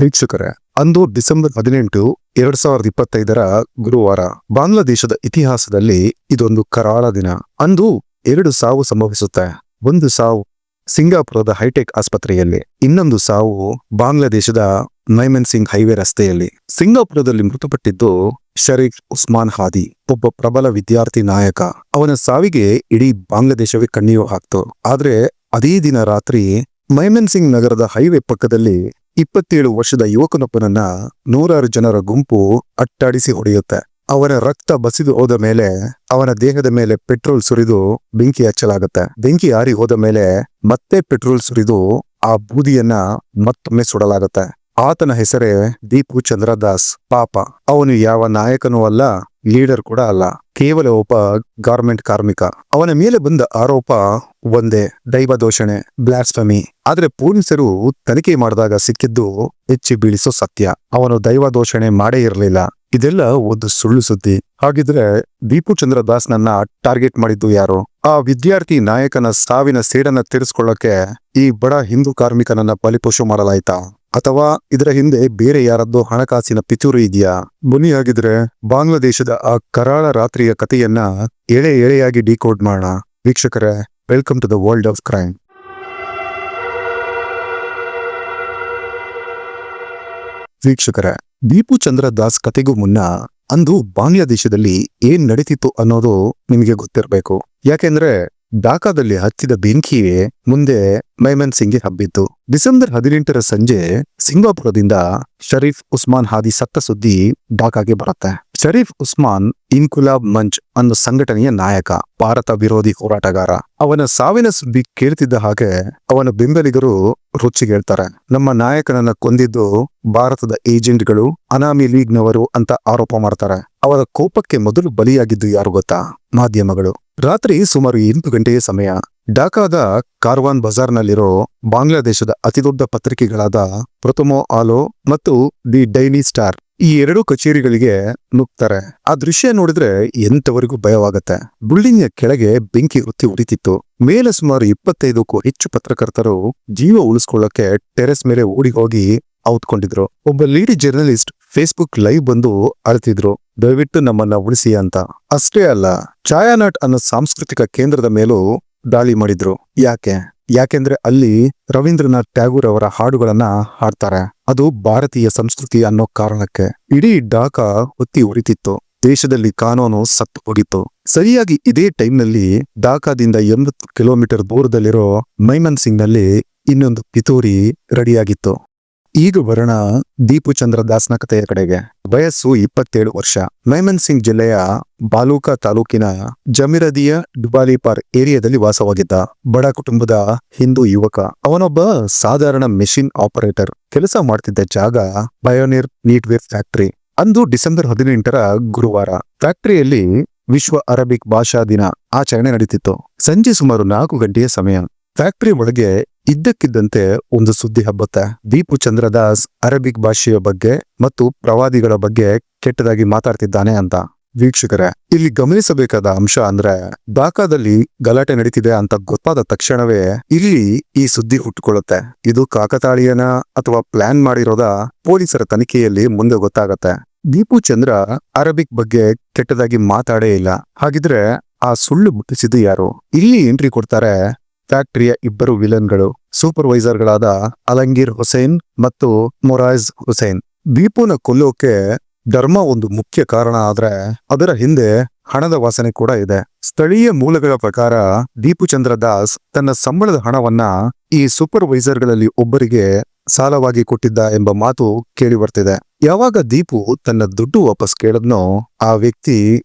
ವೀಕ್ಷಕರೇ, ಅಂದು ಡಿಸೆಂಬರ್ 18, 2025 ಗುರುವಾರ. ಬಾಂಗ್ಲಾದೇಶದ ಇತಿಹಾಸದಲ್ಲಿ ಇದೊಂದು ಕರಾಳ ದಿನ. ಅಂದು 2 ಸಾವು ಸಂಭವಿಸುತ್ತೆ. ಒಂದು ಸಾವು ಸಿಂಗಾಪುರದ ಹೈಟೆಕ್ ಆಸ್ಪತ್ರೆಯಲ್ಲಿ, ಇನ್ನೊಂದು ಸಾವು ಬಾಂಗ್ಲಾದೇಶದ ಮೈಮೆನ್ಸಿಂಗ್ ಹೈವೇ ರಸ್ತೆಯಲ್ಲಿ. ಸಿಂಗಾಪುರದಲ್ಲಿ ಮೃತಪಟ್ಟಿದ್ದು ಶರೀಫ್ ಉಸ್ಮಾನ್ ಹಾದಿ, ಒಬ್ಬ ಪ್ರಬಲ ವಿದ್ಯಾರ್ಥಿ ನಾಯಕ. ಅವನ ಸಾವಿಗೆ ಇಡೀ ಬಾಂಗ್ಲಾದೇಶವೇ ಕಣ್ಣೀರು ಹಾಕ್ತು. ಆದ್ರೆ ಅದೇ ದಿನ ರಾತ್ರಿ ಮೈಮೆನ್ಸಿಂಗ್ ನಗರದ ಹೈವೇ ಪಕ್ಕದಲ್ಲಿ 27 ವರ್ಷದ ಯುವಕನೊಬ್ಬನನ್ನ 100 ಜನರ ಗುಂಪು ಅಟ್ಟಾಡಿಸಿ ಹೊಡೆಯುತ್ತೆ. ಅವನ ರಕ್ತ ಬಸಿದು ಹೋದ ಮೇಲೆ ಅವನ ದೇಹದ ಮೇಲೆ ಪೆಟ್ರೋಲ್ ಸುರಿದು ಬೆಂಕಿ ಹಚ್ಚಲಾಗುತ್ತೆ. ಬೆಂಕಿ ಆರಿ ಹೋದ ಮೇಲೆ ಮತ್ತೆ ಪೆಟ್ರೋಲ್ ಸುರಿದು ಆ ಬೂದಿಯನ್ನ ಮತ್ತೊಮ್ಮೆ ಸುಡಲಾಗುತ್ತೆ. ಆತನ ಹೆಸರೇ ದೀಪು ಚಂದ್ರ ದಾಸ್. ಪಾಪ, ಅವನು ಯಾವ ನಾಯಕನೂ ಅಲ್ಲ, ಲೀಡರ್ ಕೂಡ ಅಲ್ಲ, ಕೇವಲ ಒಬ್ಬ ಗಾರ್ಮೆಂಟ್ ಕಾರ್ಮಿಕ. ಅವನ ಮೇಲೆ ಬಂದ ಆರೋಪ ಒಂದೇ, ದೈವದೋಷಣೆ, ಬ್ಲಾಸ್ಫಮಿ. ಆದ್ರೆ ಪೊಲೀಸರು ತನಿಖೆ ಮಾಡಿದಾಗ ಸಿಕ್ಕಿದ್ದು ಹೆಚ್ಚಿ ಬೀಳಿಸೋ ಸತ್ಯ. ಅವನು ದೈವದೋಷಣೆ ಮಾಡೇ ಇರಲಿಲ್ಲ. ಇದೆಲ್ಲ ಒಂದು ಸುಳ್ಳು ಸುದ್ದಿ. ಹಾಗಿದ್ರೆ ದೀಪು ಚಂದ್ರ ದಾಸ್ನನ್ನ ಟಾರ್ಗೆಟ್ ಮಾಡಿದ್ದು ಯಾರು? ಆ ವಿದ್ಯಾರ್ಥಿ ನಾಯಕನ ಸಾವಿನ ಸೇಡನ್ನ ತೀರಿಸ್ಕೊಳ್ಳಕ್ಕೆ ಈ ಬಡ ಹಿಂದೂ ಕಾರ್ಮಿಕನನ್ನ ಬಲಿಪಶು ಮಾಡಲಾಯ್ತಾ? ಅಥವಾ ಇದರ ಹಿಂದೆ ಬೇರೆ ಯಾರದ್ದೋ ಹಣಕಾಸಿನ ಪಿತೂರಿ ಇದೆಯಾ? ಬನ್ನಿ, ಹಾಗಿದ್ರೆ ಬಾಂಗ್ಲಾದೇಶದ ಆ ಕರಾಳ ರಾತ್ರಿಯ ಕಥೆಯನ್ನ ಎಳೆ ಎಳೆಯಾಗಿ ಡಿಕೋಡ್ ಮಾಡೋಣ. ವೀಕ್ಷಕರೇ, welcome to the world of crime. ವೀಕ್ಷಕರೇ, ದೀಪು ಚಂದ್ರ ದಾಸ್ ಕತೆಗೂ ಮುನ್ನ ಅಂದು ಬಾಂಗ್ಲಾದೇಶದಲ್ಲಿ ಏನ್ ನಡೀತಿತ್ತು ಅನ್ನೋದು ನಿಮಗೆ ಗೊತ್ತಿರಬೇಕು. ಯಾಕೆಂದ್ರೆ ಢಾಕಾದಲ್ಲಿ ಹಚ್ಚಿದ ಬೆಂಕಿಯೇ ಮುಂದೆ ಮೈಮೆನ್ಸಿಂಗ್ಗೆ ಹಬ್ಬಿತ್ತು. ಡಿಸೆಂಬರ್ 18 ಸಂಜೆ ಸಿಂಗಾಪುರದಿಂದ ಶರೀಫ್ ಉಸ್ಮಾನ್ ಹಾದಿ ಸತ್ತ ಸುದ್ದಿ ಢಾಕಾಗೆ ಬರುತ್ತೆ. ಶರೀಫ್ ಉಸ್ಮಾನ್ ಇನ್ಕುಲಾಬ್ ಮಂಚ್ ಅನ್ನೋ ಸಂಘಟನೆಯ ನಾಯಕ, ಭಾರತ ವಿರೋಧಿ ಹೋರಾಟಗಾರ. ಅವನ ಸಾವಿನ ಸುದ್ದಿ ಕೇಳ್ತಿದ್ದ ಹಾಗೆ ಅವನ ಬೆಂಬಲಿಗರು ರುಚಿಗೇಳ್ತಾರೆ. ನಮ್ಮ ನಾಯಕನನ್ನ ಕೊಂದಿದ್ದು ಭಾರತದ ಏಜೆಂಟ್ಗಳು, ಅನಾಮಿ ಲೀಗ್ನವರು ಅಂತ ಆರೋಪ ಮಾಡ್ತಾರೆ. ಅವರ ಕೋಪಕ್ಕೆ ಮೊದಲು ಬಲಿಯಾಗಿದ್ದು ಯಾರು ಗೊತ್ತಾ? ಮಾಧ್ಯಮಗಳು. ರಾತ್ರಿ ಸುಮಾರು 8 ಗಂಟೆಯ ಸಮಯ ಢಾಕಾದ ಕಾರ್ವಾನ್ ಬಜಾರ್ನಲ್ಲಿರೋ ಬಾಂಗ್ಲಾದೇಶದ ಅತಿದೊಡ್ಡ ಪತ್ರಿಕೆಗಳಾದ ಪ್ರಥಮೋ ಆಲೋ ಮತ್ತು ದಿ ಡೈಲಿ ಸ್ಟಾರ್ ಈ 2 ಕಚೇರಿಗಳಿಗೆ ನುಗ್ತಾರೆ. ಆ ದೃಶ್ಯ ನೋಡಿದ್ರೆ ಎಂತವರೆಗೂ ಭಯವಾಗತ್ತೆ. ಬಿಲ್ಡಿಂಗ್ ಕೆಳಗೆ ಬೆಂಕಿ ವೃತ್ತಿ ಉರಿತಿತ್ತು. ಮೇಲೆ ಸುಮಾರು 25ಕ್ಕೂ ಹೆಚ್ಚು ಪತ್ರಕರ್ತರು ಜೀವ ಉಳಿಸ್ಕೊಳ್ಳಕ್ಕೆ ಟೆರೆಸ್ ಮೇಲೆ ಓಡಿ ಹೋಗಿ ಔತ್ಕೊಂಡಿದ್ರು. ಒಬ್ಬ ಲೇಡಿ ಜರ್ನಲಿಸ್ಟ್ ಫೇಸ್ಬುಕ್ ಲೈವ್ ಬಂದು ಅಳ್ತಿದ್ರು, ದಯವಿಟ್ಟು ನಮ್ಮನ್ನ ಉಳಿಸಿ ಅಂತ. ಅಷ್ಟೇ ಅಲ್ಲ, ಛಾಯಾನಟ್ ಅನ್ನೋ ಸಾಂಸ್ಕೃತಿಕ ಕೇಂದ್ರದ ಮೇಲೂ ದಾಳಿ ಮಾಡಿದ್ರು. ಯಾಕೆಂದ್ರೆ ಅಲ್ಲಿ ರವೀಂದ್ರನಾಥ್ ಟ್ಯಾಗೂರ್ ಅವರ ಹಾಡುಗಳನ್ನ ಹಾಡ್ತಾರೆ. ಅದು ಭಾರತೀಯ ಸಂಸ್ಕೃತಿ ಅನ್ನೋ ಕಾರಣಕ್ಕೆ. ಇಡೀ ಢಾಕಾ ಹೊತ್ತಿ ಉರಿತಿತ್ತು. ದೇಶದಲ್ಲಿ ಕಾನೂನು ಸತ್ತು ಹೋಗಿತ್ತು. ಸರಿಯಾಗಿ ಇದೇ ಟೈಮ್ನಲ್ಲಿ ಢಾಕಾದಿಂದ 80 ಕಿಲೋಮೀಟರ್ ದೂರದಲ್ಲಿರೋ ಮೈಮನ್ಸಿಂಗ್ ನಲ್ಲಿ ಇನ್ನೊಂದು ಪಿತೂರಿ ರೆಡಿಯಾಗಿತ್ತು. ಈಗ ಬರೋಣ ದೀಪು ಚಂದ್ರ ದಾಸ್ನ ಕಥೆಯ ಕಡೆಗೆ. ವಯಸ್ಸು 27 ವರ್ಷ. ಮೈಮನ್ಸಿಂಗ್ ಜಿಲ್ಲೆಯ ಬಾಲೂಕಾ ತಾಲೂಕಿನ ಜಮಿರದಿಯ ಡುಬಾಲಿಪಾರ್ ಏರಿಯಾದಲ್ಲಿ ವಾಸವಾಗಿದ್ದ ಬಡ ಕುಟುಂಬದ ಹಿಂದೂ ಯುವಕ. ಅವನೊಬ್ಬ ಸಾಧಾರಣ ಮೆಷಿನ್ ಆಪರೇಟರ್. ಕೆಲಸ ಮಾಡ್ತಿದ್ದ ಜಾಗ ಪಯೋನೀರ್ ನೀಟ್ವೇರ್ ಫ್ಯಾಕ್ಟರಿ. ಅಂದು ಡಿಸೆಂಬರ್ 18 ಗುರುವಾರ ಫ್ಯಾಕ್ಟರಿಯಲ್ಲಿ ವಿಶ್ವ ಅರಬಿಕ್ ಭಾಷಾ ದಿನ ಆಚರಣೆ ನಡೀತಿತ್ತು. ಸಂಜೆ ಸುಮಾರು 4 ಗಂಟೆಯ ಸಮಯ. ಫ್ಯಾಕ್ಟರಿ ಒಳಗೆ ಇದ್ದಕ್ಕಿದ್ದಂತೆ ಒಂದು ಸುದ್ದಿ ಹಬ್ಬತ್ತೆ. ದೀಪು ಚಂದ್ರ ದಾಸ್ ಅರಬಿಕ್ ಭಾಷೆಯ ಬಗ್ಗೆ ಮತ್ತು ಪ್ರವಾದಿಗಳ ಬಗ್ಗೆ ಕೆಟ್ಟದಾಗಿ ಮಾತಾಡ್ತಿದ್ದಾನೆ ಅಂತ. ವೀಕ್ಷಕರೇ, ಇಲ್ಲಿ ಗಮನಿಸಬೇಕಾದ ಅಂಶ ಅಂದ್ರೆ ಢಾಕಾದಲ್ಲಿ ಗಲಾಟೆ ನಡೀತಿದೆ ಅಂತ ಗೊತ್ತಾದ ತಕ್ಷಣವೇ ಇಲ್ಲಿ ಈ ಸುದ್ದಿ ಹುಟ್ಟುಕೊಳ್ಳುತ್ತೆ. ಇದು ಕಾಕತಾಳೀಯನ ಅಥವಾ ಪ್ಲಾನ್ ಮಾಡಿರೋದ? ಪೊಲೀಸರ ತನಿಖೆಯಲ್ಲಿ ಮುಂದೆ ಗೊತ್ತಾಗತ್ತೆ. ದೀಪು ಚಂದ್ರ ಅರಬಿಕ್ ಬಗ್ಗೆ ಕೆಟ್ಟದಾಗಿ ಮಾತಾಡೇ ಇಲ್ಲ. ಹಾಗಿದ್ರೆ ಆ ಸುಳ್ಳು ಮುಟ್ಟಿಸಿದ್ದು ಯಾರು? ಇಲ್ಲಿ ಎಂಟ್ರಿ ಕೊಡ್ತಾರೆ ಫ್ಯಾಕ್ಟರಿಯ 2 ವಿಲನ್ಗಳು, ಸೂಪರ್ವೈಸರ್ಗಳಾದ ಅಲಂಗೀರ್ ಹುಸೇನ್ ಮತ್ತು ಮೊರಾಜ್ ಹುಸೇನ್. ದೀಪುನ ಕೊಲ್ಲೋಕೆ ಧರ್ಮ ಒಂದು ಮುಖ್ಯ ಕಾರಣ ಆದ್ರೆ ಅದರ ಹಿಂದೆ ಹಣದ ವಾಸನೆ ಕೂಡ ಇದೆ. ಸ್ಥಳೀಯ ಮೂಲಗಳ ಪ್ರಕಾರ ದೀಪು ಚಂದ್ರ ದಾಸ್ ತನ್ನ ಸಂಬಳದ ಹಣವನ್ನ ಈ ಸೂಪರ್ವೈಸರ್ಗಳಲ್ಲಿ ಒಬ್ಬರಿಗೆ ಸಾಲವಾಗಿ ಕೊಟ್ಟಿದ್ದ ಎಂಬ ಮಾತು ಕೇಳಿ ಬರ್ತಿದೆ. ಯಾವಾಗ ದೀಪು ತನ್ನ ದುಡ್ಡು ವಾಪಸ್ ಕೇಳದ್ನೋ ಆ ವ್ಯಕ್ತಿ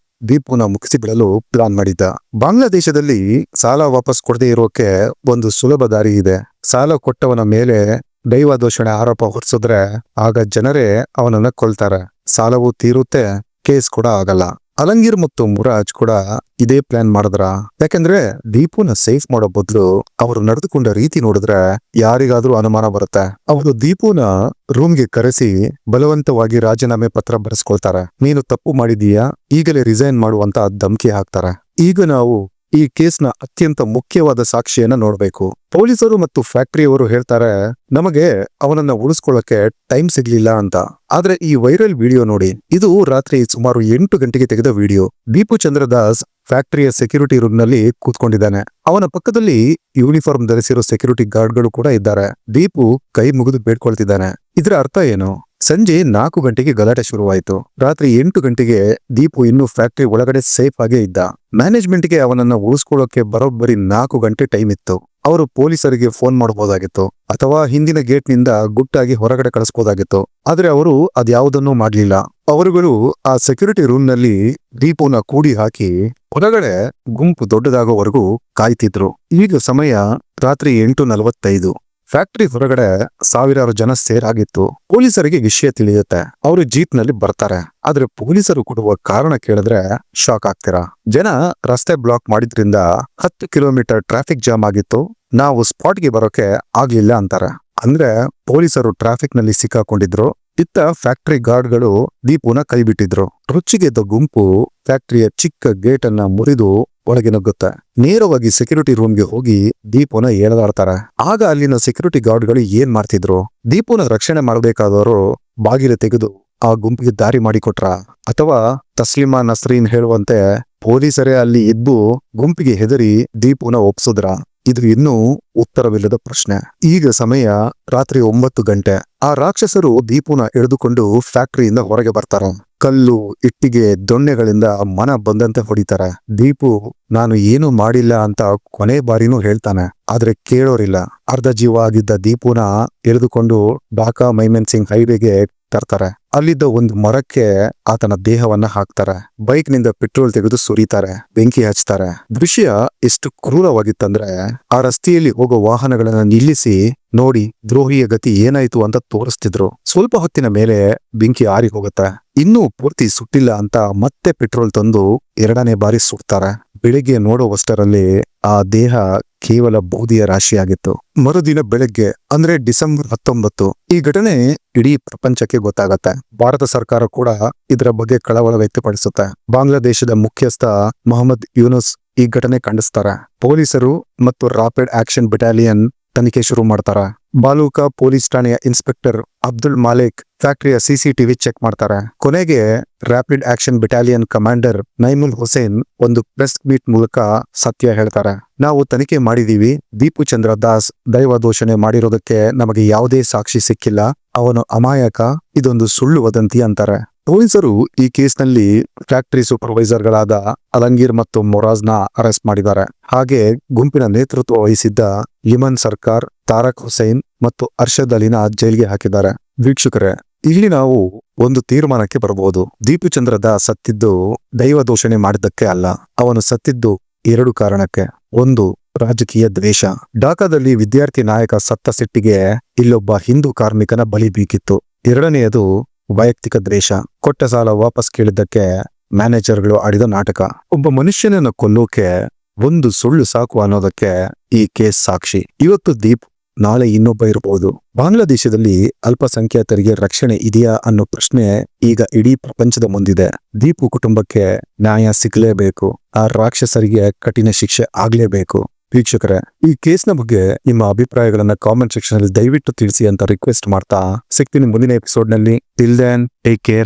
ದೀಪುನ ಮುಗಿಸಿ ಬಿಡಲು ಪ್ಲಾನ್ ಮಾಡಿದ್ದ. ಬಾಂಗ್ಲಾದೇಶದಲ್ಲಿ ಸಾಲ ವಾಪಸ್ ಕೊಡದೇ ಇರೋಕೆ ಒಂದು ಸುಲಭ ದಾರಿ ಇದೆ. ಸಾಲ ಕೊಟ್ಟವನ ಮೇಲೆ ದೈವದೋಷಣೆ ಆರೋಪ ಹೊರಿಸಿದ್ರೆ ಆಗ ಜನರೇ ಅವನನ್ನ ಕೊಲ್ತಾರೆ. ಸಾಲವೂ ತೀರುತ್ತೆ, ಕೇಸ್ ಕೂಡ ಆಗಲ್ಲ. ಅಲಂಗೀರ್ ಮತ್ತು ಮುರಾಜ್ ಕೂಡ ಇದೇ ಪ್ಲಾನ್ ಮಾಡಿದ್ರ. ಯಾಕೆಂದ್ರೆ ದೀಪುನ ಸೇಫ್ ಮಾಡೋ ಬದಲು ಅವರು ನಡೆದುಕೊಂಡ ರೀತಿ ನೋಡಿದ್ರೆ ಯಾರಿಗಾದ್ರೂ ಅನುಮಾನ ಬರುತ್ತೆ. ಅವರು ದೀಪುನ ರೂಮ್ಗೆ ಕರೆಸಿ ಬಲವಂತವಾಗಿ ರಾಜೀನಾಮೆ ಪತ್ರ ಬರೆಸ್ಕೊಳ್ತಾರೆ. ನೀನು ತಪ್ಪು ಮಾಡಿದೀಯಾ, ಈಗಲೇ ರಿಸೈನ್ ಮಾಡುವಂತ ಧಮಕಿ ಹಾಕ್ತಾರೆ. ಈಗ ನಾವು ಈ ಕೇಸ್ನ ಅತ್ಯಂತ ಮುಖ್ಯವಾದ ಸಾಕ್ಷಿಯನ್ನ ನೋಡ್ಬೇಕು. ಪೊಲೀಸರು ಮತ್ತು ಫ್ಯಾಕ್ಟರಿಯವರು ಹೇಳ್ತಾರೆ, ನಮಗೆ ಅವನನ್ನ ಉಳಿಸ್ಕೊಳ್ಳಕ್ಕೆ ಟೈಮ್ ಸಿಗ್ಲಿಲ್ಲ ಅಂತ. ಆದ್ರೆ ಈ ವೈರಲ್ ವಿಡಿಯೋ ನೋಡಿ, ಇದು ರಾತ್ರಿ ಸುಮಾರು 8 ಗಂಟೆಗೆ ತೆಗೆದ ವಿಡಿಯೋ. ದೀಪು ಚಂದ್ರದಾಸ್ ಫ್ಯಾಕ್ಟರಿಯ ಸೆಕ್ಯೂರಿಟಿ ರೂಮ್ ನಲ್ಲಿ ಕೂತ್ಕೊಂಡಿದ್ದಾನೆ. ಅವನ ಪಕ್ಕದಲ್ಲಿ ಯೂನಿಫಾರ್ಮ್ ಧರಿಸಿರೋ ಸೆಕ್ಯೂರಿಟಿ ಗಾರ್ಡ್ಗಳು ಕೂಡ ಇದ್ದಾರೆ. ದೀಪು ಕೈ ಮುಗಿದು ಬೇಡ್ಕೊಳ್ತಿದ್ದಾನೆ. ಇದರ ಅರ್ಥ ಏನು? ಸಂಜೆ 4 ಗಂಟೆಗೆ ಗಲಾಟೆ ಶುರುವಾಯಿತು. ರಾತ್ರಿ 8 ಗಂಟೆಗೆ ದೀಪು ಇನ್ನೂ ಫ್ಯಾಕ್ಟರಿ ಒಳಗಡೆ ಸೇಫ್ ಆಗೇ ಇದ್ದ. ಮ್ಯಾನೇಜ್ಮೆಂಟ್ಗೆ ಅವನನ್ನ ಉಳಿಸ್ಕೊಳ್ಳೋಕೆ ಬರೋಬ್ಬರಿ 4 ಗಂಟೆ ಟೈಮ್ ಇತ್ತು. ಅವರು ಪೊಲೀಸರಿಗೆ ಫೋನ್ ಮಾಡಬಹುದಾಗಿತ್ತು ಅಥವಾ ಹಿಂದಿನ ಗೇಟ್ ನಿಂದ ಗುಟ್ಟಾಗಿ ಹೊರಗಡೆ ಕಳಿಸಬಹುದಾಗಿತ್ತು. ಆದ್ರೆ ಅವರು ಅದ್ಯಾವುದನ್ನೂ ಮಾಡ್ಲಿಲ್ಲ. ಅವರುಗಳು ಆ ಸೆಕ್ಯೂರಿಟಿ ರೂಮ್ ನಲ್ಲಿ ದೀಪುನ ಕೂಡಿ ಹಾಕಿ ಹೊರಗಡೆ ಗುಂಪು ದೊಡ್ಡದಾಗೋವರೆಗೂ ಕಾಯ್ತಿದ್ರು. ಈಗ ಸಮಯ ರಾತ್ರಿ 8:45. ಫ್ಯಾಕ್ಟರಿ ಹೊರಗಡೆ ಸಾವಿರಾರು ಜನ ಸೇರಾಗಿತ್ತು. ಪೊಲೀಸರಿಗೆ ವಿಷಯ ತಿಳಿಯುತ್ತೆ. ಅವರು ಜೀಪ್ ನಲ್ಲಿ ಬರ್ತಾರೆ. ಆದ್ರೆ ಪೊಲೀಸರು ಕೊಡುವ ಕಾರಣ ಕೇಳಿದ್ರೆ ಶಾಕ್ ಆಗ್ತೀರಾ. ಜನ ರಸ್ತೆ ಬ್ಲಾಕ್ ಮಾಡಿದ್ರಿಂದ 10 ಕಿಲೋಮೀಟರ್ ಟ್ರಾಫಿಕ್ ಜಾಮ್ ಆಗಿತ್ತು, ನಾವು ಸ್ಪಾಟ್ಗೆ ಬರೋಕೆ ಆಗ್ಲಿಲ್ಲ ಅಂತಾರೆ. ಅಂದ್ರೆ ಪೊಲೀಸರು ಟ್ರಾಫಿಕ್ ನಲ್ಲಿ ಸಿಕ್ಕಾಕೊಂಡಿದ್ರು. ಇತ್ತ ಫ್ಯಾಕ್ಟರಿ ಗಾರ್ಡ್ಗಳು ದೀಪುನ ಕೈ ಬಿಟ್ಟಿದ್ರು. ರೊಚ್ಚಿಗೆದ್ದ ಗುಂಪು ಫ್ಯಾಕ್ಟರಿಯ ಚಿಕ್ಕ ಗೇಟ್ ಅನ್ನ ಮುರಿದು ಒಳಗೆ ನುಗ್ಗುತ್ತೆ. ನೇರವಾಗಿ ಸೆಕ್ಯೂರಿಟಿ ರೂಮ್ಗೆ ಹೋಗಿ ದೀಪುನ ಎಳೆದಾಡ್ತಾರೆ. ಆಗ ಅಲ್ಲಿನ ಸೆಕ್ಯೂರಿಟಿ ಗಾರ್ಡ್ಗಳು ಏನ್ ಮಾಡ್ತಿದ್ರು? ದೀಪುನ ರಕ್ಷಣೆ ಮಾಡಬೇಕಾದವರು ಬಾಗಿಲು ತೆಗೆದು ಆ ಗುಂಪಿಗೆ ದಾರಿ ಮಾಡಿಕೊಟ್ರ ಅಥವಾ ತಸ್ಲಿಮಾ ನಸ್ರೀನ್ ಹೇಳುವಂತೆ ಪೊಲೀಸರೇ ಅಲ್ಲಿ ಇದ್ದು ಗುಂಪಿಗೆ ಹೆದರಿ ದೀಪುನ ಒಪ್ಸಿದ್ರ? ಇದು ಇನ್ನೂ ಉತ್ತರವಿಲ್ಲದ ಪ್ರಶ್ನೆ. ಈಗ ಸಮಯ ರಾತ್ರಿ 9 ಗಂಟೆ. ಆ ರಾಕ್ಷಸರು ದೀಪುನ ಎಳೆದುಕೊಂಡು ಫ್ಯಾಕ್ಟರಿಯಿಂದ ಹೊರಗೆ ಬರ್ತಾರೆ. ಕಲ್ಲು, ಇಟ್ಟಿಗೆ, ದೊಣ್ಣೆಗಳಿಂದ ಮನ ಬಂದಂತೆ ಹೊಡಿತಾರೆ. ದೀಪು ನಾನು ಏನು ಮಾಡಿಲ್ಲ ಅಂತ ಕೊನೆ ಬಾರಿನೂ ಹೇಳ್ತಾನೆ. ಆದ್ರೆ ಕೇಳೋರಿಲ್ಲ. ಅರ್ಧ ಜೀವ ಆಗಿದ್ದ ದೀಪುನ ಎಳೆದುಕೊಂಡು ಢಾಕಾ ಮೈಮೆನ್ಸಿಂಗ್ ಹೈವೇಗೆ ತರ್ತಾರೆ. ಅಲ್ಲಿದ್ದ ಒಂದು ಮರಕ್ಕೆ ಆತನ ದೇಹವನ್ನ ಹಾಕ್ತಾರೆ. ಬೈಕ್ ನಿಂದ ಪೆಟ್ರೋಲ್ ತೆಗೆದು ಸುರಿತಾರೆ, ಬೆಂಕಿ ಹಚ್ತಾರೆ. ದೃಶ್ಯ ಎಷ್ಟು ಕ್ರೂರವಾಗಿತ್ತಂದ್ರೆ ಆ ರಸ್ತೆಯಲ್ಲಿ ಹೋಗೋ ವಾಹನಗಳನ್ನ ನಿಲ್ಲಿಸಿ ನೋಡಿ ದ್ರೋಹಿಯ ಗತಿ ಏನಾಯ್ತು ಅಂತ ತೋರಿಸ್ತಿದ್ರು. ಸ್ವಲ್ಪ ಹೊತ್ತಿನ ಮೇಲೆ ಬೆಂಕಿ ಆರಿ ಹೋಗುತ್ತೆ. ಇನ್ನೂ ಪೂರ್ತಿ ಸುಟ್ಟಿಲ್ಲ ಅಂತ ಮತ್ತೆ ಪೆಟ್ರೋಲ್ ತಂದು 2ನೇ ಬಾರಿ ಸುಡ್ತಾರೆ. ಬೆಳಿಗ್ಗೆ ನೋಡುವಷ್ಟರಲ್ಲಿ ಆ ದೇಹ ಕೇವಲ ಬೂದಿಯ ರಾಶಿಯಾಗಿತ್ತು. ಮರುದಿನ ಬೆಳಗ್ಗೆ ಅಂದ್ರೆ ಡಿಸೆಂಬರ್ 19 ಈ ಘಟನೆ ಇಡೀ ಪ್ರಪಂಚಕ್ಕೆ ಗೊತ್ತಾಗತ್ತೆ. ಭಾರತ ಸರ್ಕಾರ ಕೂಡ ಇದರ ಬಗ್ಗೆ ಕಳವಳ ವ್ಯಕ್ತಪಡಿಸುತ್ತೆ. ಬಾಂಗ್ಲಾದೇಶದ ಮುಖ್ಯಸ್ಥ ಮೊಹಮ್ಮದ್ ಯೂನುಸ್ ಈ ಘಟನೆ ಖಂಡಿಸ್ತಾರೆ. ಪೊಲೀಸರು ಮತ್ತು ರಾಪಿಡ್ ಆಕ್ಷನ್ ಬೆಟಾಲಿಯನ್ ತನಿಖೆ ಶುರು ಮಾಡ್ತಾರೆ. ಬಾಲೂಕಾ ಪೊಲೀಸ್ ಠಾಣೆಯ ಇನ್ಸ್ಪೆಕ್ಟರ್ ಅಬ್ದುಲ್ ಮಾಲಿಕ್ ಫ್ಯಾಕ್ಟರಿಯ ಸಿಸಿಟಿವಿ ಚೆಕ್ ಮಾಡ್ತಾರೆ. ಕೊನೆಗೆ rapid action battalion commander Naimul Hussain ಒಂದು ಪ್ರೆಸ್ ಮೀಟ್ ಮೂಲಕ ಸತ್ಯ ಹೇಳ್ತಾರೆ. ನಾವು ತನಿಖೆ ಮಾಡಿದೀವಿ. ದೀಪು ಚಂದ್ರ ದಾಸ್ ದೈವ ದೂಷಣೆ ಮಾಡಿರೋದಕ್ಕೆ ನಮಗೆ ಯಾವುದೇ ಸಾಕ್ಷಿ ಸಿಕ್ಕಿಲ್ಲ. ಅವನು ಅಮಾಯಕ. ಇದೊಂದು ಸುಳ್ಳು ವದಂತಿ ಅಂತಾರೆ. ಪೊಲೀಸರು ಈ ಕೇಸ್ನಲ್ಲಿ ಫ್ಯಾಕ್ಟರಿ ಸೂಪರ್ವೈಸರ್ಗಳಾದ ಅಲಂಗೀರ್ ಮತ್ತು ಮೊರಾಜ್ನ ಅರೆಸ್ಟ್ ಮಾಡಿದ್ದಾರೆ. ಹಾಗೆ ಗುಂಪಿನ ನೇತೃತ್ವ ವಹಿಸಿದ್ದ ಲಿಮನ್ ಸರ್ಕಾರ್, ತಾರಕ್ ಹುಸೈನ್ ಮತ್ತು ಅರ್ಷದ್ ಅಲಿನ ಜೈಲ್ಗೆ ಹಾಕಿದ್ದಾರೆ. ವೀಕ್ಷಕರೇ, ಇಲ್ಲಿ ನಾವು ಒಂದು ತೀರ್ಮಾನಕ್ಕೆ ಬರಬಹುದು. ದೀಪು ಚಂದ್ರ ದಾಸ್ ಸತ್ತಿದ್ದು ದೈವ ದೂಷಣೆ ಮಾಡಿದ್ದಕ್ಕೆ ಅಲ್ಲ. ಅವನು ಸತ್ತಿದ್ದು 2 ಕಾರಣಕ್ಕೆ. ಒಂದು, ರಾಜಕೀಯ ದ್ವೇಷ. ಢಾಕಾದಲ್ಲಿ ವಿದ್ಯಾರ್ಥಿ ನಾಯಕ ಸತ್ತ ಸಿಟ್ಟಿಗೆ ಇಲ್ಲೊಬ್ಬ ಹಿಂದೂ ಕಾರ್ಮಿಕನ ಬಲಿ ಬೇಕಿತ್ತು. 2ನೇಯದು ವೈಯಕ್ತಿಕ ದ್ವೇಷ. ಕೊಟ್ಟ ಸಾಲ ವಾಪಸ್ ಕೇಳಿದ್ದಕ್ಕೆ ಮ್ಯಾನೇಜರ್ಗಳು ಆಡಿದ ನಾಟಕ. ಒಬ್ಬ ಮನುಷ್ಯನನ್ನು ಕೊಲ್ಲೋಕೆ ಒಂದು ಸುಳ್ಳು ಸಾಕು ಅನ್ನೋದಕ್ಕೆ ಈ ಕೇಸ್ ಸಾಕ್ಷಿ. ಇವತ್ತು ದೀಪ್, ನಾಳೆ ಇನ್ನೊಬ್ಬ ಇರಬಹುದು. ಬಾಂಗ್ಲಾದೇಶದಲ್ಲಿ ಅಲ್ಪಸಂಖ್ಯಾತರಿಗೆ ರಕ್ಷಣೆ ಇದೆಯಾ ಅನ್ನೋ ಪ್ರಶ್ನೆ ಈಗ ಇಡೀ ಪ್ರಪಂಚದ ಮುಂದಿದೆ. ದೀಪು ಕುಟುಂಬಕ್ಕೆ ನ್ಯಾಯ ಸಿಗಲೇಬೇಕು. ಆ ರಾಕ್ಷಸರಿಗೆ ಕಠಿಣ ಶಿಕ್ಷೆ ಆಗ್ಲೇಬೇಕು. ವೀಕ್ಷಕರೇ, ಈ ಕೇಸ್ನ ಬಗ್ಗೆ ನಿಮ್ಮ ಅಭಿಪ್ರಾಯಗಳನ್ನ ಕಾಮೆಂಟ್ ಸೆಕ್ಷನ್ ಅಲ್ಲಿ ದಯವಿಟ್ಟು ತಿಳಿಸಿ ಅಂತ ರಿಕ್ವೆಸ್ಟ್ ಮಾಡ್ತಾ ಸಿಗ್ತೀನಿ ಮುಂದಿನ ಎಪಿಸೋಡ್ ನಲ್ಲಿ. Till then, take care.